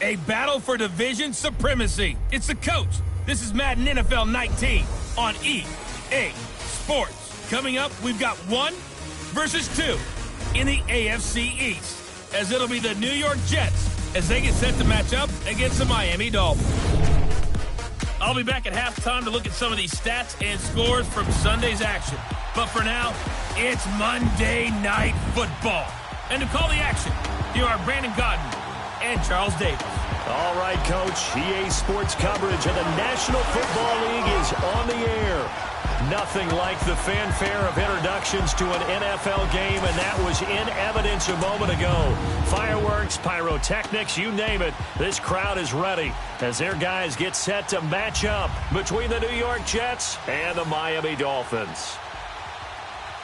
A battle for division supremacy. It's the coach. This is Madden NFL 19 on EA Sports. Coming up, we've got 1 versus 2 in the AFC East, as it'll be the New York Jets as they get set to match up against the Miami Dolphins. I'll be back at halftime to look at some of these stats and scores from Sunday's action. But for now, it's Monday Night Football. And to call the action, here are Brandon Gaudin and Charles Davis. All right, Coach. EA Sports coverage of the National Football League is on the air. Nothing like the fanfare of introductions to an NFL game, and that was in evidence a moment ago. Fireworks, pyrotechnics, you name it. This crowd is ready as their guys get set to match up between the New York Jets and the Miami Dolphins.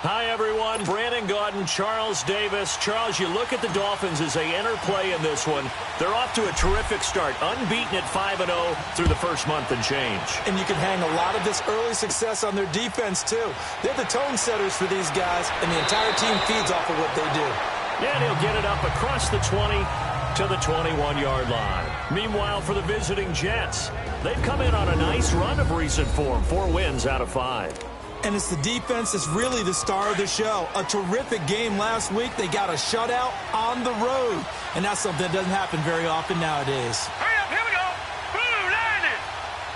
Hi, everyone. Brandon Gaudin, Charles Davis. Charles, you look at the Dolphins as they enter play in this one. They're off to a terrific start, unbeaten at 5-0 through the first month and change. And you can hang a lot of this early success on their defense, too. They're the tone setters for these guys, and the entire team feeds off of what they do. Yeah, and he'll get it up across the 20 to the 21-yard line. Meanwhile, for the visiting Jets, they've come in on a nice run of recent form, 4 wins out of 5. And it's the defense that's really the star of the show. A terrific game last week. They got a shutout on the road. And that's something that doesn't happen very often nowadays. Hurry up, here we go. Blue Niners.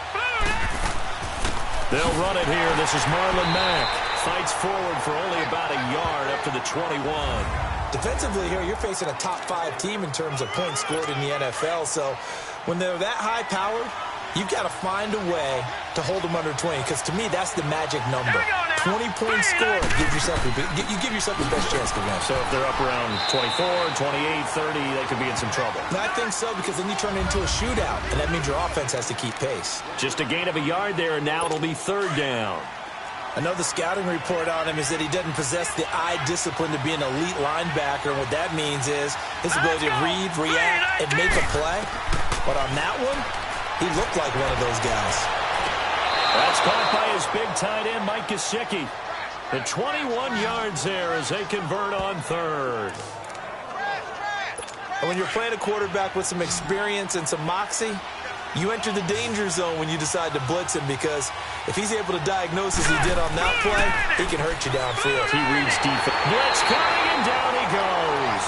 Blue Niners. They'll run it here. This is Marlon Mack. Fights forward for only about a yard up to the 21. Defensively here, you're facing a top 5 team in terms of points scored in the NFL. So when they're that high-powered, you've got to find a way to hold them under 20, because to me, that's the magic number. 20-point score, you give yourself the best chance to win. So if they're up around 24, 28, 30, they could be in some trouble. I think so, because then you turn it into a shootout, and that means your offense has to keep pace. Just a gain of a yard there, and now it'll be 3rd down. I know the scouting report on him is that he doesn't possess the eye discipline to be an elite linebacker, and what that means is his ability to read, react, and make a play. But on that one, he looked like one of those guys. That's caught by his big tight end, Mike Gesicki. The 21 yards there as they convert on 3rd. And when you're playing a quarterback with some experience and some moxie, you enter the danger zone when you decide to blitz him, because if he's able to diagnose as he did on that play, he can hurt you downfield. He reads defense. Blitz coming, and down he goes.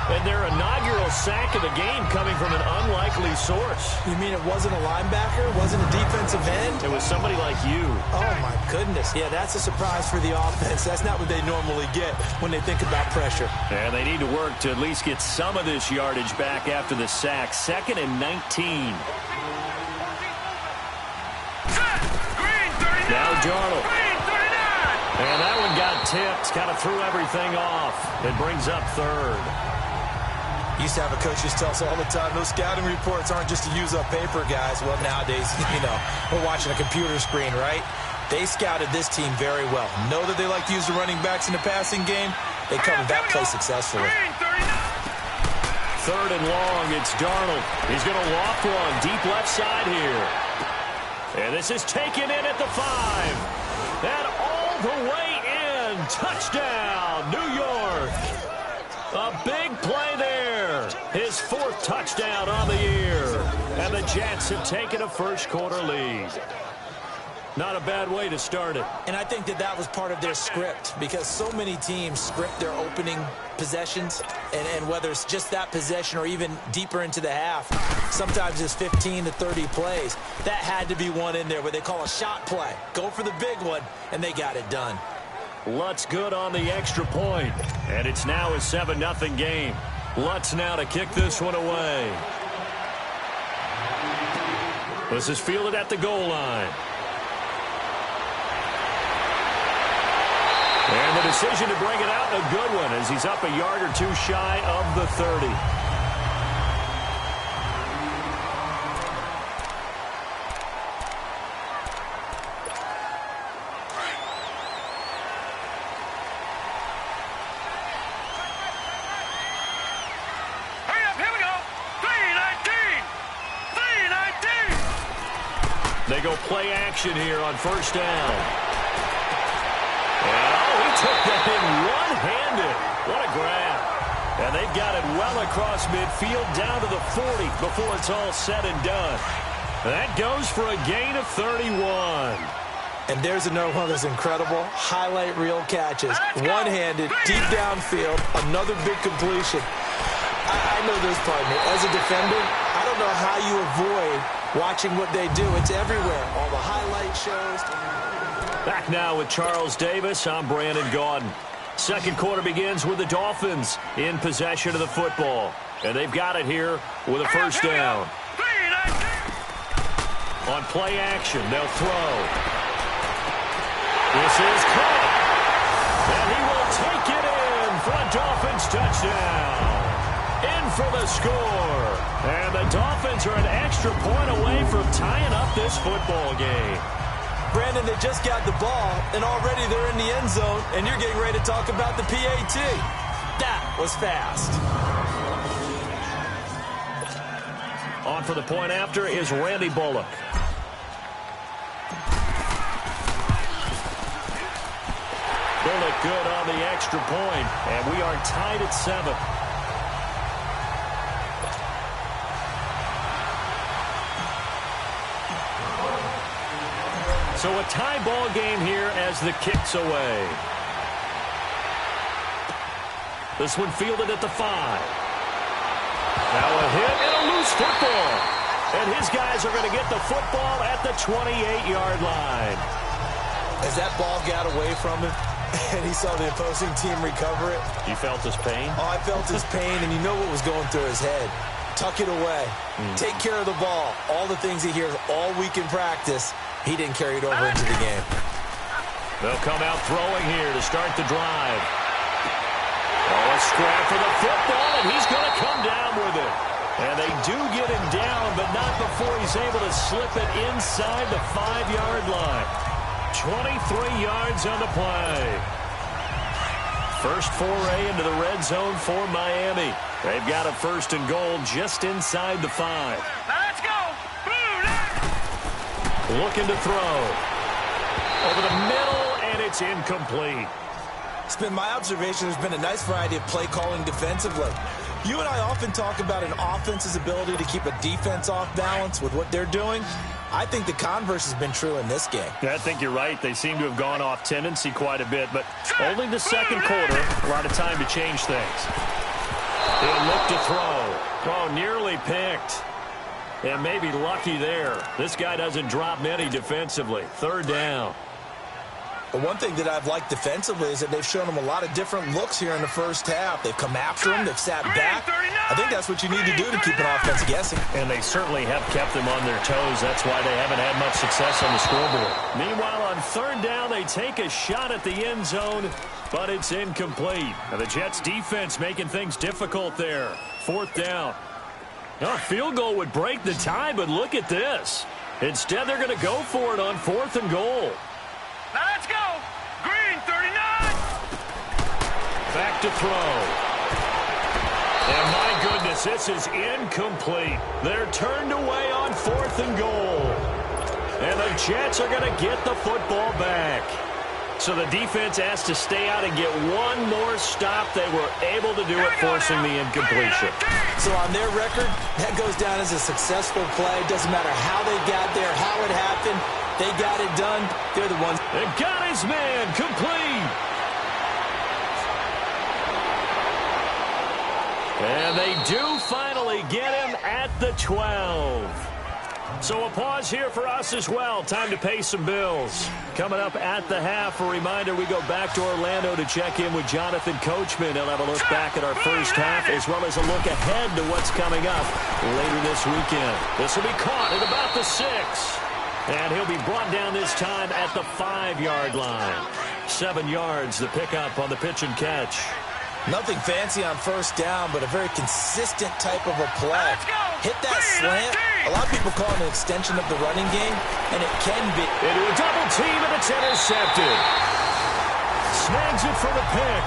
And their inaugural sack of the game coming from an unlikely source. You mean it wasn't a linebacker? It wasn't a defensive end? It was somebody like you. Oh, my goodness. Yeah, that's a surprise for the offense. That's not what they normally get when they think about pressure. And they need to work to at least get some of this yardage back after the sack. 2nd and 19. Now Darnold. And that one got tipped. Kind of threw everything off. It brings up 3rd. Used to have a coach just tell us all the time, those scouting reports aren't just to use up paper, guys. Well, nowadays, we're watching a computer screen, right? They scouted this team very well. Know that they like to use the running backs in the passing game. They covered that play successfully. 3rd and long, it's Darnold. He's going to loft one deep left side here. And this is taken in at the 5. And all the way in. Touchdown, New York. A big play there. His 4th touchdown on the year. And the Jets have taken a first-quarter lead. Not a bad way to start it. And I think that was part of their script, because so many teams script their opening possessions, and whether it's just that possession or even deeper into the half, sometimes it's 15 to 30 plays. That had to be one in there where they call a shot play. Go for the big one, and they got it done. Lutz good on the extra point. And it's now a 7-0 game. Lutz now to kick this one away. This is fielded at the goal line. And the decision to bring it out, a good one, as he's up a yard or 2 shy of the 30. They go play action here on 1st down. And he took that in one-handed. What a grab. And they've got it well across midfield down to the 40 before it's all said and done. That goes for a gain of 31. And there's another one of those incredible highlight reel catches. One-handed, deep downfield, another big completion. I know this, partner. As a defender, I don't know how you avoid watching what they do. It's everywhere. All the highlight shows. Back now with Charles Davis. I'm Brandon Gaudin. Second quarter begins with the Dolphins in possession of the football. And they've got it here with a first down. On play action, they'll throw. This is caught. And he will take it in for a Dolphins touchdown. In for the score. And the Dolphins are an extra point away from tying up this football game. Brandon, they just got the ball, and already they're in the end zone, and you're getting ready to talk about the PAT. That was fast. On for the point after is Randy Bullock. Bullock good on the extra point, and we are tied at 7. So a tie ball game here as the kick's away. This one fielded at the 5. Now a hit and a loose football. And his guys are going to get the football at the 28-yard line. As that ball got away from him, and he saw the opposing team recover it. You felt his pain? Oh, I felt his pain, and you know what was going through his head. Tuck it away. Take care of the ball. All the things he hears all week in practice, he didn't carry it over into the game. They'll come out throwing here to start the drive. Oh, a scrap for the football, and he's going to come down with it. And they do get him down, but not before he's able to slip it inside the 5-yard line. 23 yards on the play. First foray into the red zone for Miami. They've got a first and goal just inside the 5. Let's go. Looking to throw. Over the middle, and it's incomplete. It's been my observation there's been a nice variety of play calling defensively. You and I often talk about an offense's ability to keep a defense off balance with what they're doing. I think the converse has been true in this game. I think you're right. They seem to have gone off tendency quite a bit, but only the second quarter, a lot of time to change things. He'll look to throw. Oh, nearly picked. And maybe lucky there. This guy doesn't drop many defensively. Third down. The one thing that I've liked defensively is that they've shown him a lot of different looks here in the first half. They've come after him. They've sat back. I think that's what you need to do to keep an offense guessing. And they certainly have kept them on their toes. That's why they haven't had much success on the scoreboard. Meanwhile, on third down, they take a shot at the end zone, but it's incomplete. Now, the Jets' defense making things difficult there. Fourth down. Now, a field goal would break the tie, but look at this. Instead, they're going to go for it on 4th and goal. Let's go. Green 39. Back to throw. And my goodness, this is incomplete. They're turned away on 4th and goal. And the Jets are going to get the football back. So the defense has to stay out and get one more stop. They were able to do it, forcing the incompletion. So on their record, that goes down as a successful play. Doesn't matter how they got there, how it happened. They got it done. They're the ones. They got his man complete. And they do finally get him at the 12. So a pause here for us as well. Time to pay some bills. Coming up at the half, a reminder, we go back to Orlando to check in with Jonathan Coachman. He'll have a look back at our first half as well as a look ahead to what's coming up later this weekend. This will be caught at about the 6. And he'll be brought down this time at the 5-yard line. 7 yards, the pickup on the pitch and catch. Nothing fancy on first down, but a very consistent type of a play. Hit that slant. A lot of people call it an extension of the running game, and it can be. Into a double team, and it's intercepted. Snags it for the pick.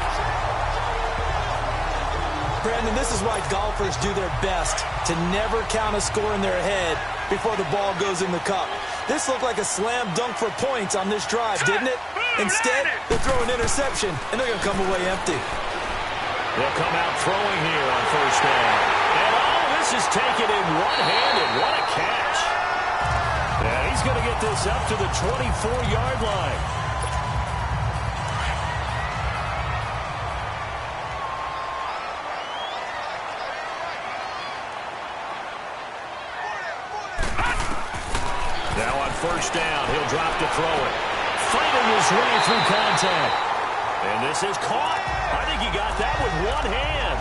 Brandon, this is why golfers do their best to never count a score in their head before the ball goes in the cup. This looked like a slam dunk for points on this drive, didn't it? Instead, they'll throw an interception, and they're going to come away empty. They'll come out throwing here on first down. And this is taken in one-handed. What a catch. Yeah, he's going to get this up to the 24-yard line. Now on first down, he'll drop to throw it. Fighting his way through contact. And this is caught. I think he got that with one hand.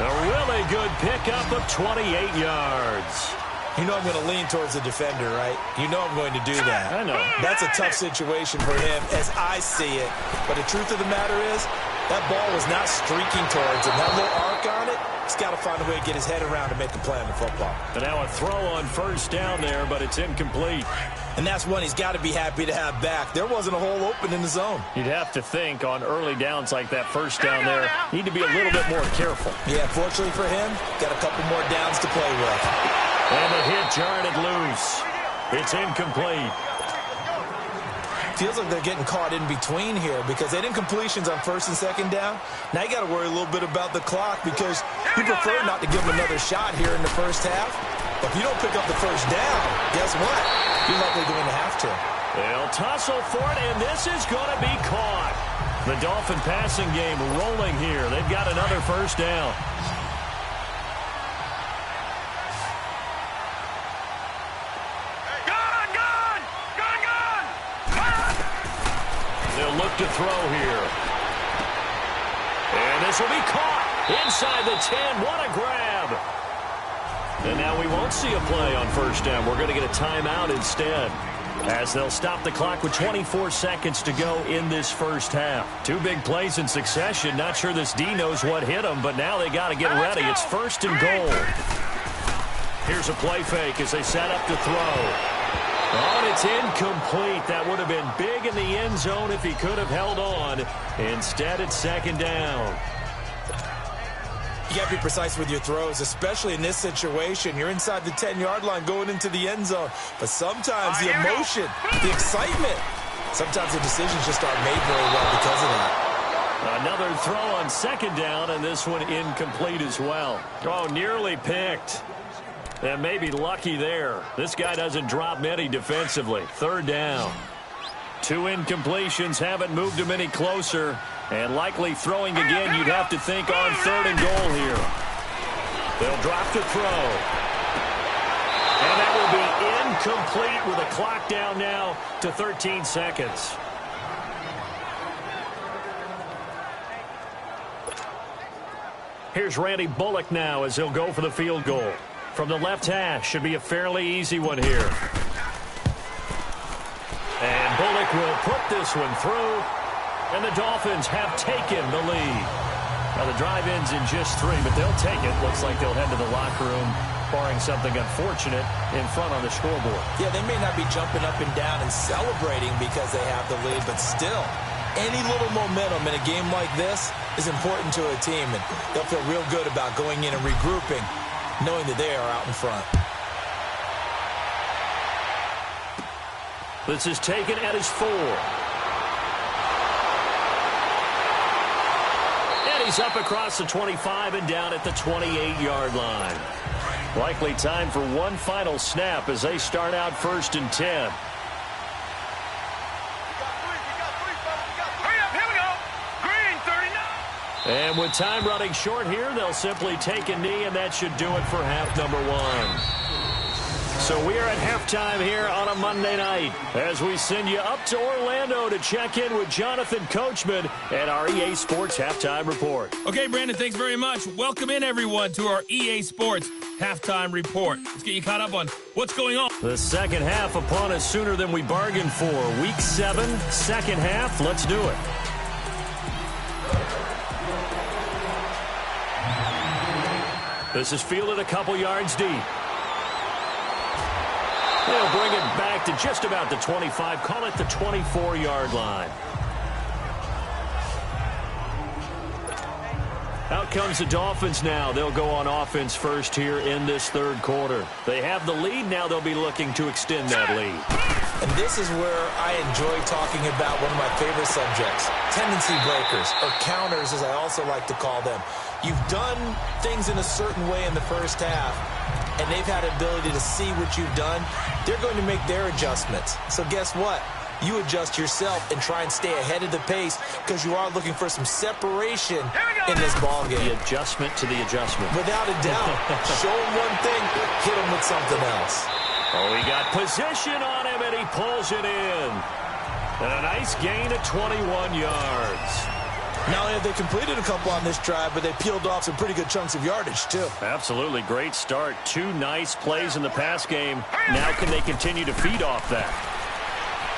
A really good pickup of 28 yards. You know I'm going to lean towards the defender, right? You know I'm going to do that. I know. That's a tough situation for him as I see it. But the truth of the matter is, that ball was not streaking towards him. That little arc on it, he's got to find a way to get his head around to make a play on the football. And now a throw on first down there, but it's incomplete. And that's one he's got to be happy to have back. There wasn't a hole open in the zone. You'd have to think on early downs like that first down there, need to be a little bit more careful. Yeah, fortunately for him, got a couple more downs to play with. And the hit jarred it loose. It's incomplete. Feels like they're getting caught in between here because they didn't completions on first and second down. Now you got to worry a little bit about the clock because you prefer not to give them another shot here in the first half. But if you don't pick up the first down, guess what? You're likely going to have to. They'll tussle for it, and this is going to be caught. The Dolphin passing game rolling here. They've got another first down. They'll look to throw here. And this will be caught inside the 10. What a grab. And now we won't see a play on first down. We're going to get a timeout instead, as they'll stop the clock with 24 seconds to go in this first half. Two big plays in succession. Not sure this D knows what hit them, but now they got to get ready. It's first and goal. Here's a play fake as they set up to throw. Oh, and it's incomplete. That would have been big in the end zone if he could have held on. Instead, it's second down. You got to be precise with your throws, especially in this situation. You're inside the 10-yard line going into the end zone. But sometimes the emotion, the excitement, sometimes the decisions just aren't made very well because of that. Another throw on second down, and this one incomplete as well. Oh, nearly picked. And maybe lucky there. This guy doesn't drop many defensively. Third down. Two incompletions haven't moved him any closer. And likely throwing again, you'd have to think on third and goal here. They'll drop to throw. And that will be incomplete with a clock down now to 13 seconds. Here's Randy Bullock now as he'll go for the field goal. From the left hash, should be a fairly easy one here. And Bullock will put this one through. And the Dolphins have taken the lead. Now the drive ends in just 3, but they'll take it. Looks like they'll head to the locker room, barring something unfortunate in front on the scoreboard. Yeah, they may not be jumping up and down and celebrating because they have the lead, but still, any little momentum in a game like this is important to a team, and they'll feel real good about going in and regrouping, knowing that they are out in front. This is taken at his 4. And he's up across the 25 and down at the 28-yard line. Likely time for one final snap as they start out first and 10. And with time running short here, they'll simply take a knee, and that should do it for half number 1. So we are at halftime here on a Monday night as we send you up to Orlando to check in with Jonathan Coachman and our EA Sports Halftime Report. Okay, Brandon, thanks very much. Welcome in, everyone, to our EA Sports Halftime Report. Let's get you caught up on what's going on. The second half upon us sooner than we bargained for. Week 7, second half. Let's do it. This is fielded a couple yards deep. They'll bring it back to just about the 25. Call it the 24-yard line. Out comes the Dolphins now. They'll go on offense first here in this third quarter. They have the lead. Now they'll be looking to extend that lead. And this is where I enjoy talking about one of my favorite subjects, tendency breakers, or counters as I also like to call them. You've done things in a certain way in the first half, and they've had the ability to see what you've done. They're going to make their adjustments. So guess what? You adjust yourself and try and stay ahead of the pace because you are looking for some separation in this ball game. The adjustment to the adjustment. Without a doubt. Show him one thing, hit him with something else. Oh, he got position on him, and he pulls it in. And a nice gain of 21 yards. Not only have they completed a couple on this drive, but they peeled off some pretty good chunks of yardage, too. Absolutely. Great start. 2 nice plays in the pass game. Now can they continue to feed off that?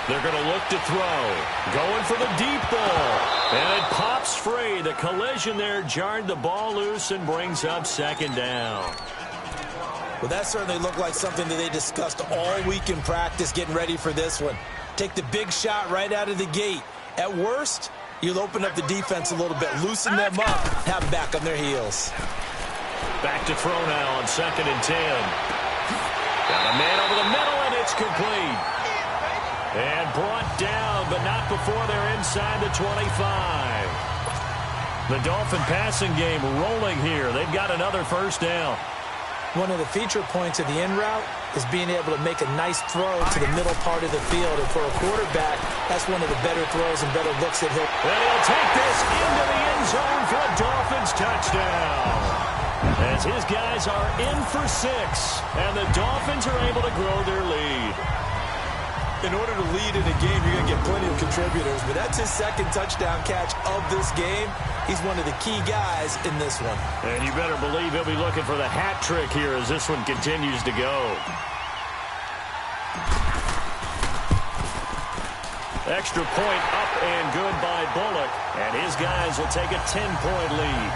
They're going to look to throw. Going for the deep ball. And it pops free. The collision there jarred the ball loose and brings up 2nd down. Well, that certainly looked like something that they discussed all week in practice getting ready for this one. Take the big shot right out of the gate. At worst, you'll open up the defense a little bit, loosen them up, have them back on their heels. Back to throw now on 2nd and 10. Got a man over the middle, and it's complete. And brought down, but not before they're inside the 25. The Dolphin passing game rolling here. They've got another 1st down. One of the feature points of the in route is being able to make a nice throw to the middle part of the field. And for a quarterback, that's one of the better throws and better looks that he'll... And he'll take this into the end zone for a Dolphins touchdown. As his guys are in for 6, and the Dolphins are able to grow their lead. In order to lead in a game, you're going to get plenty of contributors, but that's his 2nd touchdown catch of this game. He's one of the key guys in this one. And you better believe he'll be looking for the hat trick here as this one continues to go. Extra point up and good by Bullock, and his guys will take a 10-point lead.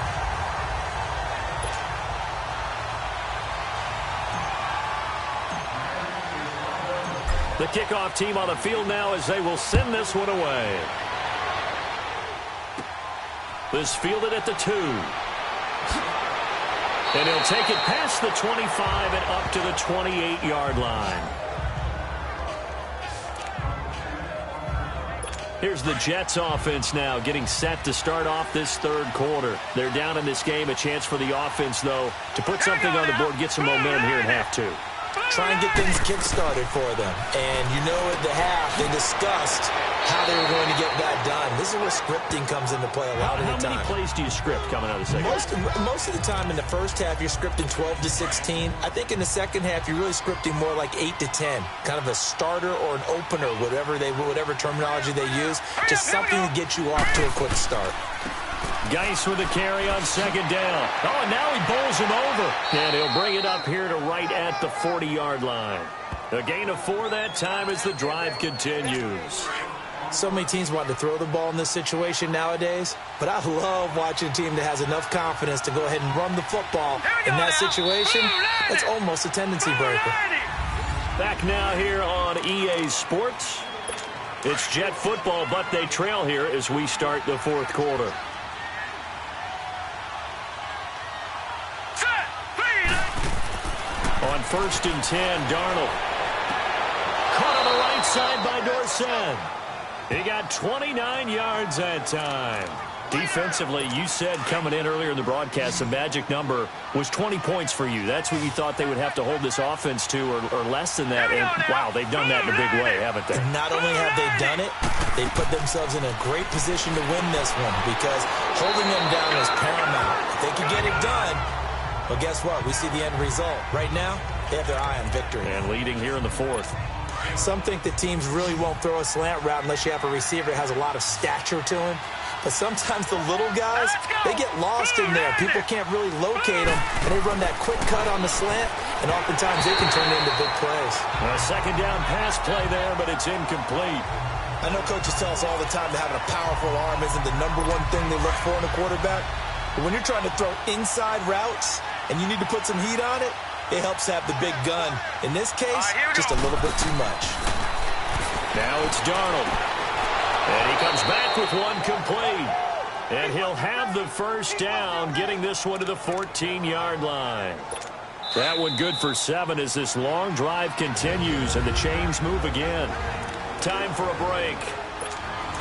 The kickoff team on the field now as they will send this one away. This fielded at the 2. And he'll take it past the 25 and up to the 28-yard line. Here's the Jets offense now getting set to start off this 3rd quarter. They're down in this game. A chance for the offense, though, to put something on the board, get some momentum here in half 2. Try and get things kick-started for them. And you know at the half, they discussed how they were going to get that done. This is where scripting comes into play a lot of the time. How many plays do you script coming out of the second half? Most of the time in the first half, you're scripting 12 to 16. I think in the second half, you're really scripting more like 8 to 10. Kind of a starter or an opener, whatever terminology they use. Just something to get you off to a quick start. Geis with a carry on 2nd down. Oh, and now he bowls him over. And he'll bring it up here to right at the 40-yard line. A gain of 4 that time as the drive continues. So many teams want to throw the ball in this situation nowadays, but I love watching a team that has enough confidence to go ahead and run the football in that situation. It's almost a tendency breaker. Back now here on EA Sports. It's Jet football, but they trail here as we start the 4th quarter. On 1st and 10, Darnold. Caught on the right side by Dorsett. He got 29 yards that time. Defensively, you said coming in earlier in the broadcast, the magic number was 20 points for you. That's what you thought they would have to hold this offense to or less than that. And, wow, they've done that in a big way, haven't they? And not only have they done it, they put themselves in a great position to win this one because holding them down is paramount. If they can get it done, well, guess what? We see the end result. Right now, they have their eye on victory. And leading here in the 4th. Some think that teams really won't throw a slant route unless you have a receiver that has a lot of stature to him. But sometimes the little guys, they get lost in there. People can't really locate them, and they run that quick cut on the slant, and oftentimes they can turn it into big plays. A 2nd down pass play there, but it's incomplete. I know coaches tell us all the time that having a powerful arm isn't the #1 thing they look for in a quarterback. But when you're trying to throw inside routes and you need to put some heat on it, it helps have the big gun. In this case, just a little bit too much. Now it's Darnold. And he comes back with one complete. And he'll have the 1st down, getting this one to the 14-yard line. That one good for 7 as this long drive continues and the chains move again. Time for a break.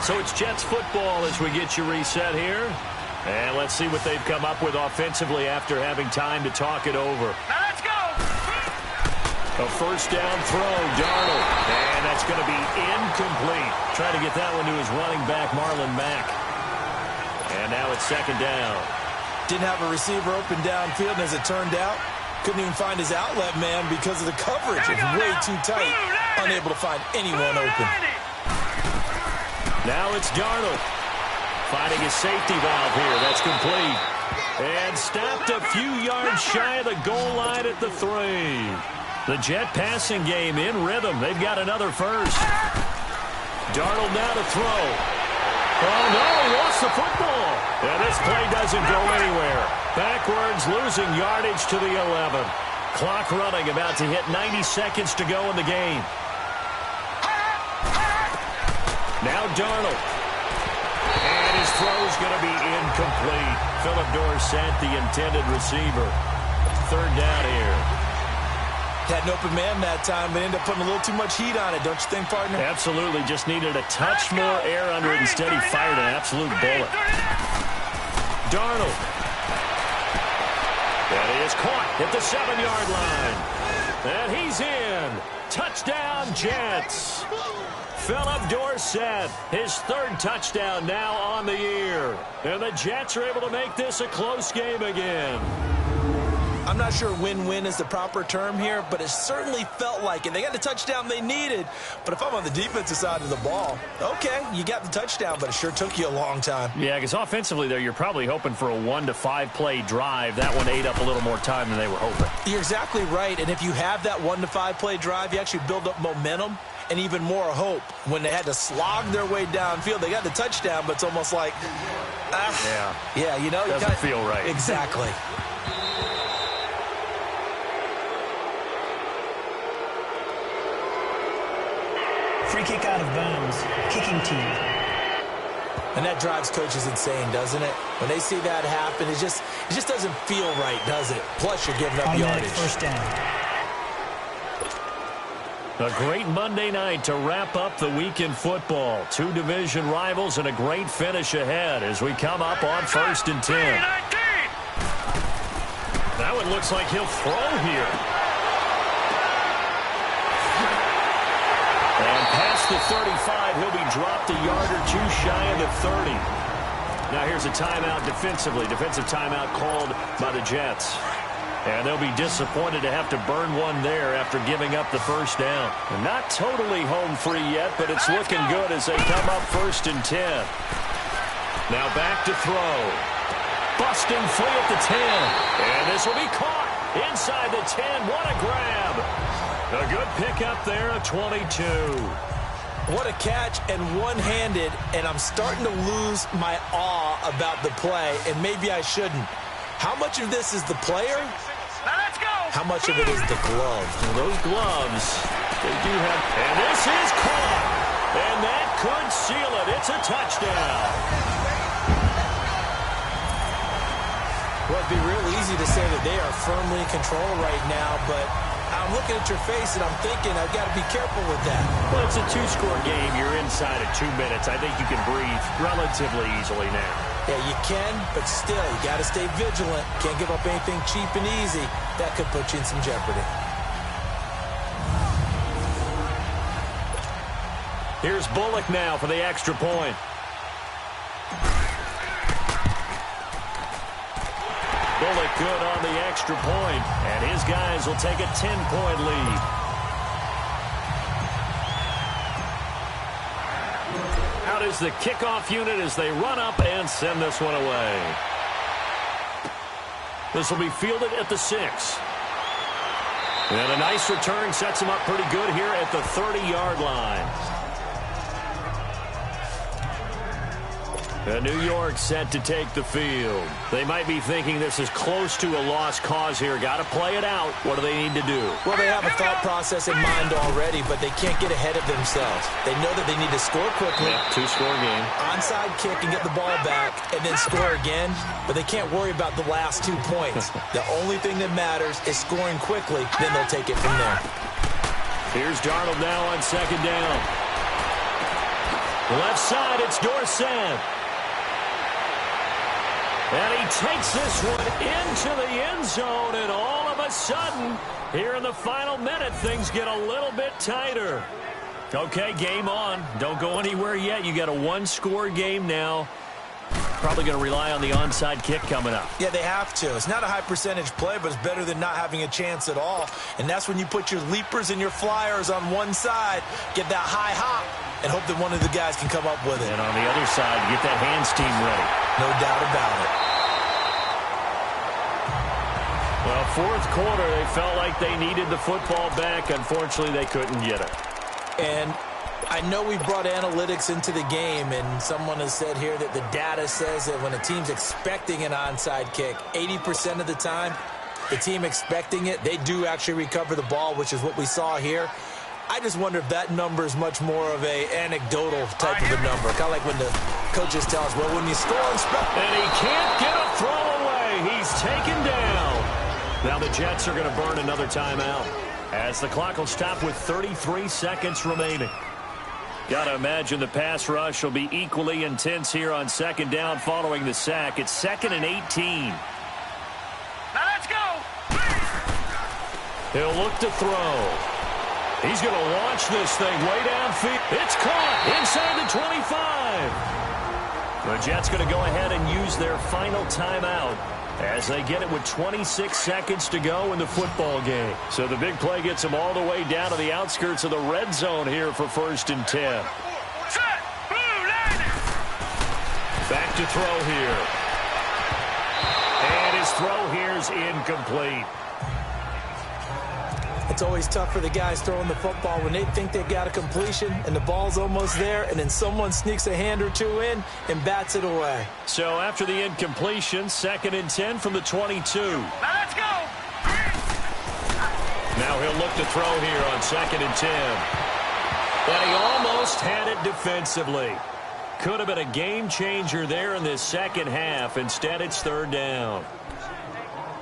So it's Jets football as we get you reset here. And let's see what they've come up with offensively after having time to talk it over. Now let's go! A first down throw, Darnold. And that's going to be incomplete. Trying to get that one to his running back, Marlon Mack. And now it's second down. Didn't have a receiver open downfield, and as it turned out, couldn't even find his outlet man because of the coverage. It's way too tight. Unable to find anyone open. Now it's Darnold. Finding his safety valve here. That's complete. And stopped a few yards shy of the goal line at the 3. The Jet passing game in rhythm. They've got another first. Darnold now to throw. Oh, no, lost the football. And this play doesn't go anywhere. Backwards, losing yardage to the 11. Clock running, about to hit 90 seconds to go in the game. Now Darnold. And his throw's going to be incomplete. Philip Dorsett, the intended receiver. Third down here. Had an open man that time, but ended up putting a little too much heat on it, don't you think, partner? Absolutely. Just needed a touch more air under it. Instead, he fired an absolute bullet. Darnold. That is caught at the 7-yard line. And he's in. Touchdown, Jets. Philip Dorsett, his 3rd touchdown now on the year. And the Jets are able to make this a close game again. I'm not sure win-win is the proper term here, but it certainly felt like it. They got the touchdown they needed, but if I'm on the defensive side of the ball, okay, you got the touchdown, but it sure took you a long time. Yeah, because offensively there, you're probably hoping for a 1 to 5 play drive. That one ate up a little more time than they were hoping. You're exactly right, and if you have that 1 to 5 play drive, you actually build up momentum and even more hope. When they had to slog their way downfield, they got the touchdown, but it's almost like, yeah, you know, doesn't feel right. Exactly. Free kick out of bounds. Kicking team. And that drives coaches insane, doesn't it? When they see that happen, it just doesn't feel right, does it? Plus, you're giving up yardage. First down. A great Monday night to wrap up the week in football. 2 division rivals and a great finish ahead as we come up on 1st and 10. That one looks like he'll throw here. And past the 35, he'll be dropped a yard or 2 shy of the 30. Now here's a timeout defensively. Defensive timeout called by the Jets. And they'll be disappointed to have to burn one there after giving up the first down. And not totally home free yet, but it's looking good as they come up 1st and 10. Now back to throw. Busting free at the 10. And this will be caught inside the 10. What a grab. A good pickup there, a 22. What a catch, and one-handed, and I'm starting to lose my awe about the play, and maybe I shouldn't. How much of this is the player? Now let's go! How much of it is the glove? Well, those gloves, they do have... And this is caught. And that could seal it. It's a touchdown. Well, it'd be real easy to say that they are firmly in control right now, but I'm looking at your face and I'm thinking I've got to be careful with that. Well, it's a 2-score game. You're inside of 2 minutes. I think you can breathe relatively easily now. Yeah, you can, but still, you got to stay vigilant. Can't give up anything cheap and easy. That could put you in some jeopardy. Here's Bullock now for the extra point. Bullock good on the extra point, and his guys will take a 10-point lead. Out is the kickoff unit as they run up and send this one away. This will be fielded at the 6. And a nice return sets them up pretty good here at the 30-yard line. New York set to take the field. They might be thinking this is close to a lost cause here. Got to play it out. What do they need to do? Well, they have a thought process in mind already, but they can't get ahead of themselves. They know that they need to score quickly. Yep, two-score game. Onside kick and get the ball back and then score again, but they can't worry about the last 2 points. The only thing that matters is scoring quickly, then they'll take it from there. Here's Darnold now on second down. Left side, it's Dorsett. And he takes this one into the end zone, and all of a sudden, here in the final minute, things get a little bit tighter. Okay, game on. Don't go anywhere yet. You got a one-score game now. Probably going to rely on the onside kick coming up. Yeah, they have to. It's not a high-percentage play, but it's better than not having a chance at all. And that's when you put your leapers and your flyers on one side, get that high hop, and hope that one of the guys can come up with it. And on the other side, get that hands team ready. No doubt about it. Well, fourth quarter, they felt like they needed the football back. Unfortunately, they couldn't get it. And I know we brought analytics into the game, and someone has said here that the data says that when a team's expecting an onside kick, 80% of the time, the team expecting it, they do actually recover the ball, which is what we saw here. I just wonder if that number is much more of a anecdotal type of a number. Kind of like when the coaches tell us, well, when you score on special. And he can't get a throw away. He's taken down. Now the Jets are going to burn another timeout as the clock will stop with 33 seconds remaining. Got to imagine the pass rush will be equally intense here on second down following the sack. It's 2nd and 18. Now let's go. He'll look to throw. He's going to launch this thing way downfield. It's caught inside the 25. The Jets going to go ahead and use their final timeout as they get it with 26 seconds to go in the football game. So the big play gets them all the way down to the outskirts of the red zone here for 1st and 10. Set. Blue line. Back to throw here. And his throw here is incomplete. It's always tough for the guys throwing the football when they think they've got a completion and the ball's almost there, and then someone sneaks a hand or two in and bats it away. So after the incompletion, 2nd and 10 from the 22. Now let's go. Now he'll look to throw here on 2nd and 10. And he almost had it defensively. Could have been a game changer there in this second half. Instead, it's 3rd down.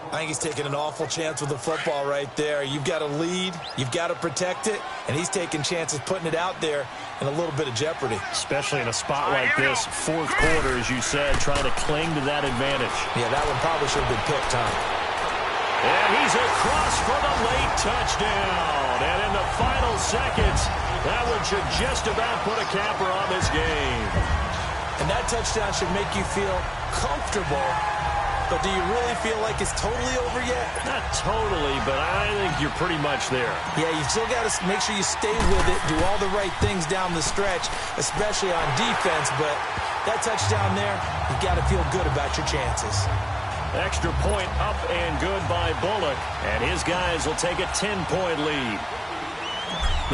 I think he's taking an awful chance with the football right there. You've got to lead, you've got to protect it, and he's taking chances putting it out there in a little bit of jeopardy. Especially in a spot like this, fourth quarter, as you said, trying to cling to that advantage. Yeah, that one probably should have been picked, huh? And he's across for the late touchdown. And in the final seconds, that one should just about put a capper on this game. And that touchdown should make you feel comfortable. But do you really feel like it's totally over yet? Not totally, but I think you're pretty much there. Yeah, you still got to make sure you stay with it, do all the right things down the stretch, especially on defense. But that touchdown there, you got to feel good about your chances. Extra point up and good by Bullock. And his guys will take a 10-point lead.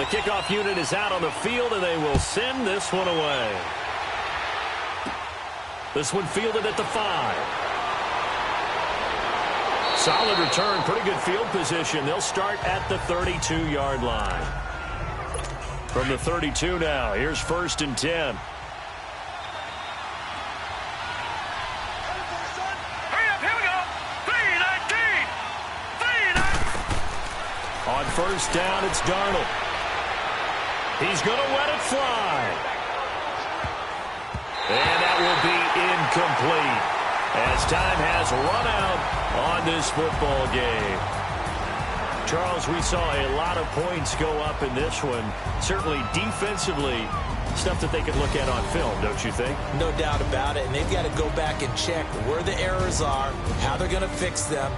The kickoff unit is out on the field, and they will send this one away. This one fielded at the 5. Solid return, pretty good field position. They'll start at the 32-yard line. From the 32 now, here's 1st and 10. Hurry up, here we go. 3-19. 3-19. On 1st down, it's Darnold. He's going to let it fly. And that will be incomplete as time has run out on this football game. Charles, we saw a lot of points go up in this one. Certainly defensively, stuff that they can look at on film, don't you think? No doubt about it. And they've got to go back and check where the errors are, how they're going to fix them,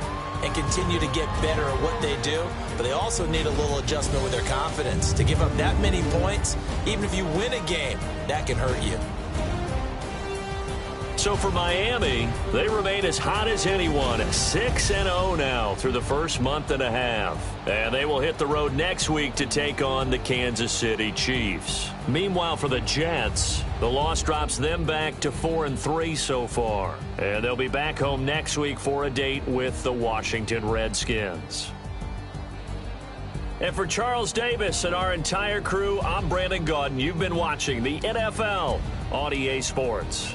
and continue to get better at what they do. But they also need a little adjustment with their confidence. To give up that many points, even if you win a game, that can hurt you. So for Miami, they remain as hot as anyone, 6-0 now through the first month and a half. And they will hit the road next week to take on the Kansas City Chiefs. Meanwhile, for the Jets, the loss drops them back to 4-3 so far. And they'll be back home next week for a date with the Washington Redskins. And for Charles Davis and our entire crew, I'm Brandon Gaudin. You've been watching the NFL on EA Sports.